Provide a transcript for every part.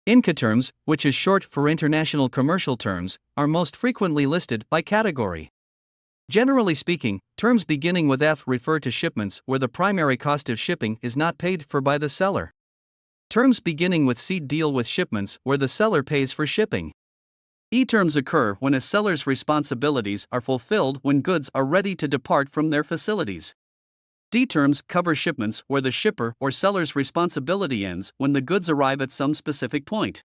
INCOTERMS, which is short for International Commercial Terms, are most frequently listed by category. Generally speaking, terms beginning with F refer to shipments where the primary cost of shipping is not paid for by the seller. Terms beginning with C deal with shipments where the seller pays for shipping. E terms occur when a seller's responsibilities are fulfilled when goods are ready to depart from their facilities. D terms cover shipments where the shipper or seller's responsibility ends when the goods arrive at some specific point.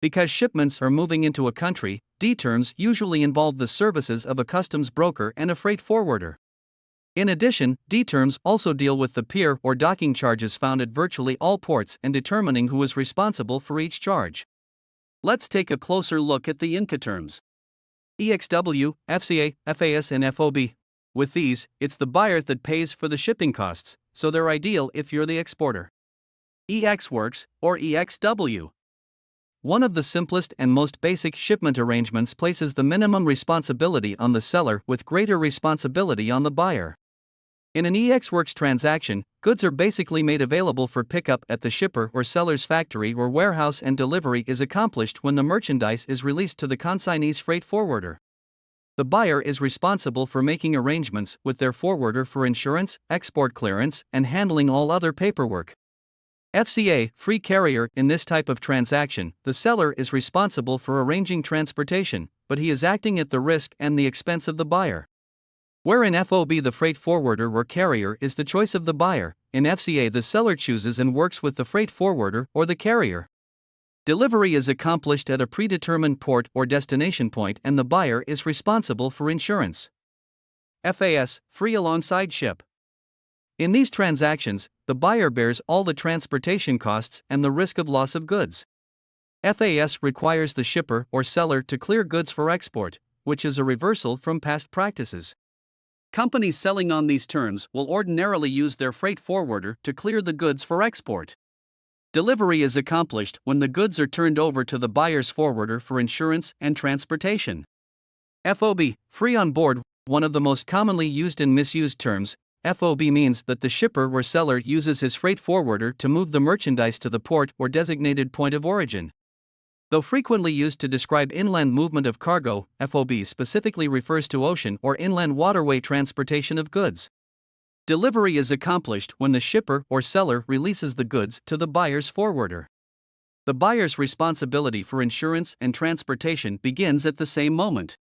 Because shipments are moving into a country, D terms usually involve the services of a customs broker and a freight forwarder. In addition, D terms also deal with the pier or docking charges found at virtually all ports and determining who is responsible for each charge. Let's take a closer look at the INCOTERMS. EXW, FCA, FAS, and FOB. With these, it's the buyer that pays for the shipping costs, so they're ideal if you're the exporter. EXWorks, or EXW. One of the simplest and most basic shipment arrangements places the minimum responsibility on the seller with greater responsibility on the buyer. In an EXWorks transaction, goods are basically made available for pickup at the shipper or seller's factory or warehouse, and delivery is accomplished when the merchandise is released to the consignee's freight forwarder. The buyer is responsible for making arrangements with their forwarder for insurance, export clearance, and handling all other paperwork. FCA, free carrier. In this type of transaction, the seller is responsible for arranging transportation, but he is acting at the risk and the expense of the buyer. Where in FOB the freight forwarder or carrier is the choice of the buyer, in FCA the seller chooses and works with the freight forwarder or the carrier. Delivery is accomplished at a predetermined port or destination point, and the buyer is responsible for insurance. FAS, free alongside ship. In these transactions, the buyer bears all the transportation costs and the risk of loss of goods. FAS requires the shipper or seller to clear goods for export, which is a reversal from past practices. Companies selling on these terms will ordinarily use their freight forwarder to clear the goods for export. Delivery is accomplished when the goods are turned over to the buyer's forwarder for insurance and transportation. FOB, free on board. One of the most commonly used and misused terms, FOB means that the shipper or seller uses his freight forwarder to move the merchandise to the port or designated point of origin. Though frequently used to describe inland movement of cargo, FOB specifically refers to ocean or inland waterway transportation of goods. Delivery is accomplished when the shipper or seller releases the goods to the buyer's forwarder. The buyer's responsibility for insurance and transportation begins at the same moment.